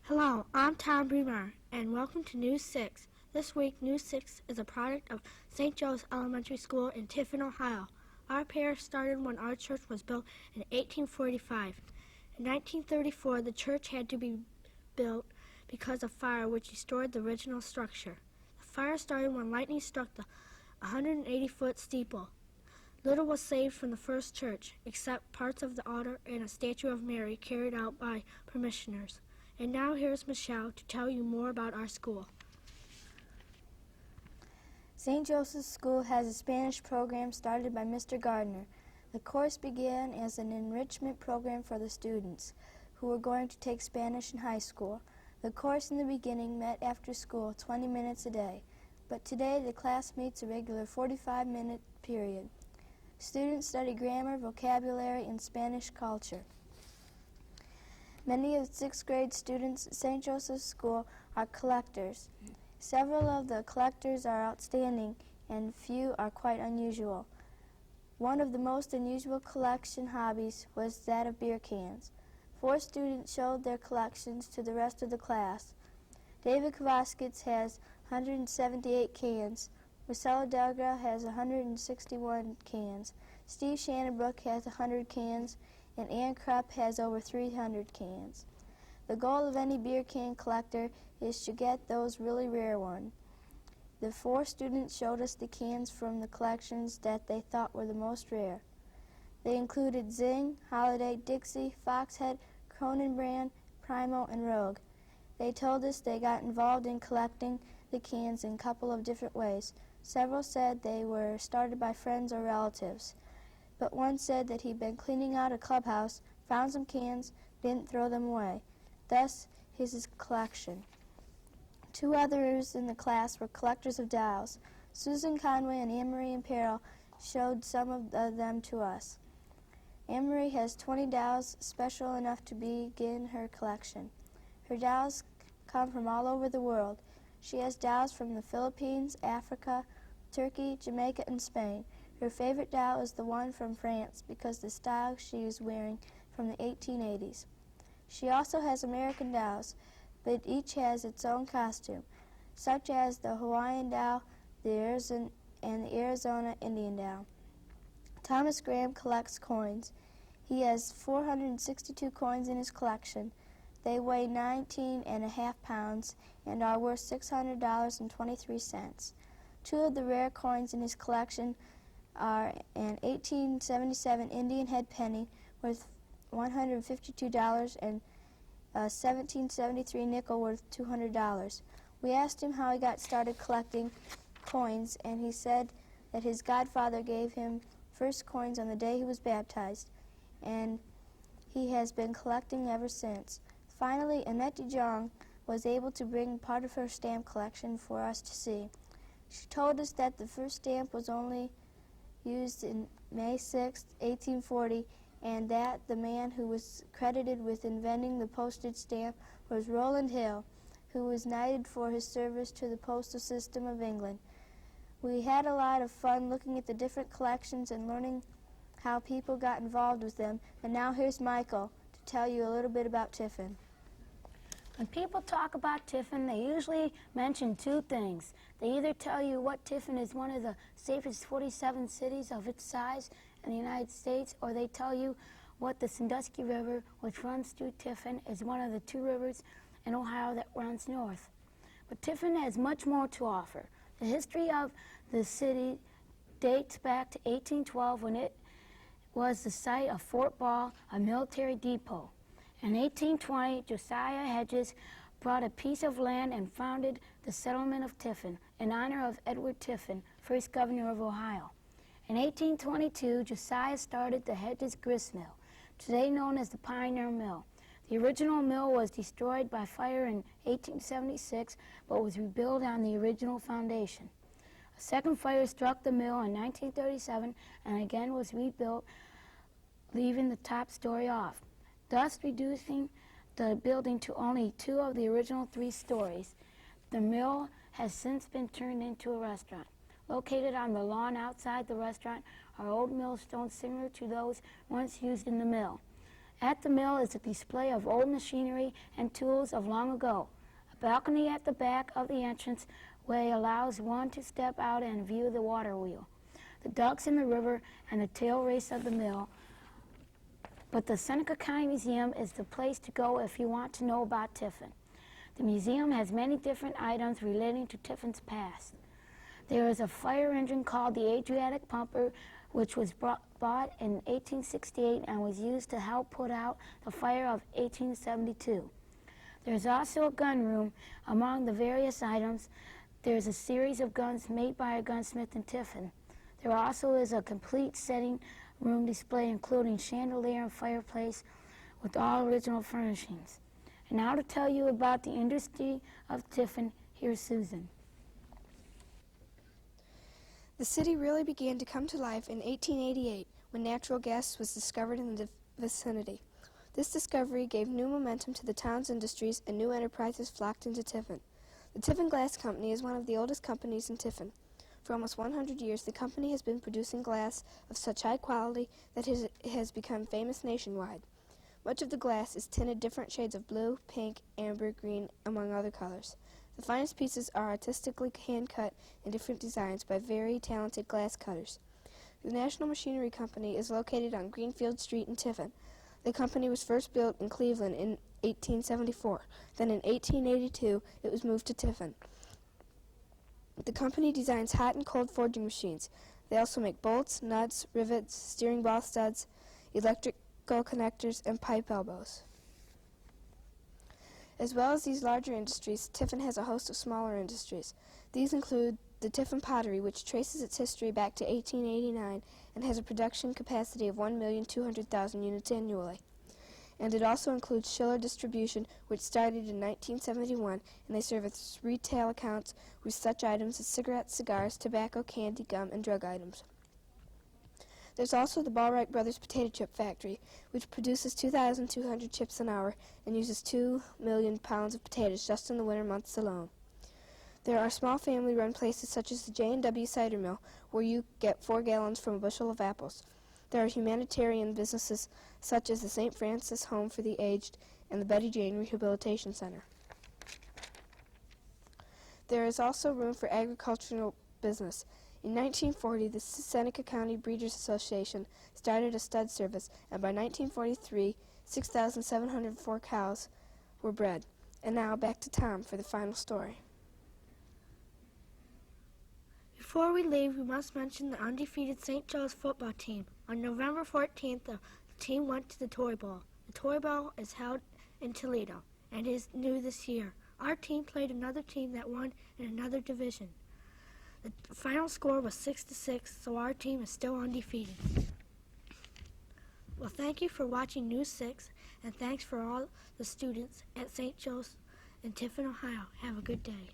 Hello, I'm Tom Bremer, and welcome to News 6. This week, News 6 is a product of St. Joe's Elementary School in Tiffin, Ohio. Our parish started when our church was built in 1845. In 1934, the church had to be built because of fire, which destroyed the original structure. The fire started when lightning struck the 180-foot steeple. Little was saved from the first church, except parts of the altar and a statue of Mary carried out by parishioners. And now here's Michelle to tell you more about our school. St. Joseph's School has a Spanish program started by Mr. Gardner. The course began as an enrichment program for the students who were going to take Spanish in high school. The course in the beginning met after school 20 minutes a day, but today the class meets a regular 45-minute period. Students study grammar, vocabulary, and Spanish culture. Many of the 6th grade students at St. Joseph's School are collectors. Several of the collectors are outstanding and few are quite unusual. One of the most unusual collection hobbies was that of beer cans. 4 students showed their collections to the rest of the class. David Kavaskits has 178 cans. Marcelo Delga has 161 cans. Steve Shannonbrook has 100 cans. And Ann Krupp has over 300 cans. The goal of any beer can collector is to get those really rare ones. The 4 students showed us the cans from the collections that they thought were the most rare. They included Zing, Holiday, Dixie, Foxhead, Cronenbrand, Primo, and Rogue. They told us they got involved in collecting the cans in a couple of different ways. Several said they were started by friends or relatives. But one said that he'd been cleaning out a clubhouse, found some cans, didn't throw them away. Thus, his collection. 2 others in the class were collectors of dolls. Susan Conway and Anne-Marie Imperial showed some of them to us. Anne-Marie has 20 dolls special enough to begin her collection. Her dolls come from all over the world. She has dolls from the Philippines, Africa, Turkey, Jamaica, and Spain. Her favorite doll is the one from France because the style she is wearing from the 1880s. She also has American dolls, but each has its own costume, such as the Hawaiian doll, the Arizona Indian doll. Thomas Graham collects coins. He has 462 coins in his collection. They weigh 19.5 pounds and are worth $600.23. 2 of the rare coins in his collection are an 1877 Indian head penny worth $152 and a 1773 nickel worth $200. We asked him how he got started collecting coins, and he said that his godfather gave him first coins on the day he was baptized, and he has been collecting ever since. Finally, Annette DeJong was able to bring part of her stamp collection for us to see. She told us that the first stamp was only used in May 6, 1840, and that the man who was credited with inventing the postage stamp was Rowland Hill, who was knighted for his service to the postal system of England. We had a lot of fun looking at the different collections and learning how people got involved with them. And now here's Michael to tell you a little bit about Tiffin. When people talk about Tiffin, they usually mention 2 things. They either tell you what Tiffin is one of the safest 47 cities of its size in the United States, or they tell you what the Sandusky River, which runs through Tiffin, is one of the 2 rivers in Ohio that runs north. But Tiffin has much more to offer. The history of the city dates back to 1812 when it was the site of Fort Ball, a military depot. In 1820, Josiah Hedges bought a piece of land and founded the settlement of Tiffin in honor of Edward Tiffin, first governor of Ohio. In 1822, Josiah started the Hedges Grist Mill, today known as the Pioneer Mill. The original mill was destroyed by fire in 1876, but was rebuilt on the original foundation. A second fire struck the mill in 1937 and again was rebuilt, leaving the top story off, thus reducing the building to only 2 of the original 3 stories. The mill has since been turned into a restaurant. Located on the lawn outside the restaurant are old millstones similar to those once used in the mill. At the mill is a display of old machinery and tools of long ago. A balcony at the back of the entrance way allows one to step out and view the water wheel, the ducks in the river, and the tail race of the mill. But the Seneca County Museum is the place to go if you want to know about Tiffin. The museum has many different items relating to Tiffin's past. There is a fire engine called the Adriatic Pumper, which was bought in 1868 and was used to help put out the fire of 1872. There's also a gun room. Among the various items, there's a series of guns made by a gunsmith in Tiffin. There also is a complete setting room display including chandelier and fireplace with all original furnishings. And now to tell you about the industry of Tiffin, here's Susan. The city really began to come to life in 1888 when natural gas was discovered in the vicinity. This discovery gave new momentum to the town's industries and new enterprises flocked into Tiffin. The Tiffin Glass Company is one of the oldest companies in Tiffin. For almost 100 years, the company has been producing glass of such high quality that it has become famous nationwide. Much of the glass is tinted different shades of blue, pink, amber, green, among other colors. The finest pieces are artistically hand-cut in different designs by very talented glass cutters. The National Machinery Company is located on Greenfield Street in Tiffin. The company was first built in Cleveland in 1874. Then in 1882, it was moved to Tiffin. The company designs hot and cold forging machines. They also make bolts, nuts, rivets, steering ball studs, electrical connectors, and pipe elbows. As well as these larger industries, Tiffin has a host of smaller industries. These include the Tiffin Pottery, which traces its history back to 1889 and has a production capacity of 1,200,000 units annually. And it also includes Schiller Distribution, which started in 1971, and they service retail accounts with such items as cigarettes, cigars, tobacco, candy, gum, and drug items. There's also the Ballwright Brothers Potato Chip Factory, which produces 2,200 chips an hour and uses 2 million pounds of potatoes just in the winter months alone. There are small family-run places such as the J&W Cider Mill, where you get 4 gallons from a bushel of apples. There are humanitarian businesses such as the St. Francis Home for the Aged and the Betty Jane Rehabilitation Center. There is also room for agricultural business. In 1940, the Seneca County Breeders Association started a stud service, and by 1943, 6,704 cows were bred. And now back to Tom for the final story. Before we leave, we must mention the undefeated St. Joe's football team. On November 14th, the team went to the Toy Bowl. The Toy Bowl is held in Toledo and is new this year. Our team played another team that won in another division. The final score was 6-6, so our team is still undefeated. Well, thank you for watching News 6, and thanks for all the students at St. Joe's in Tiffin, Ohio. Have a good day.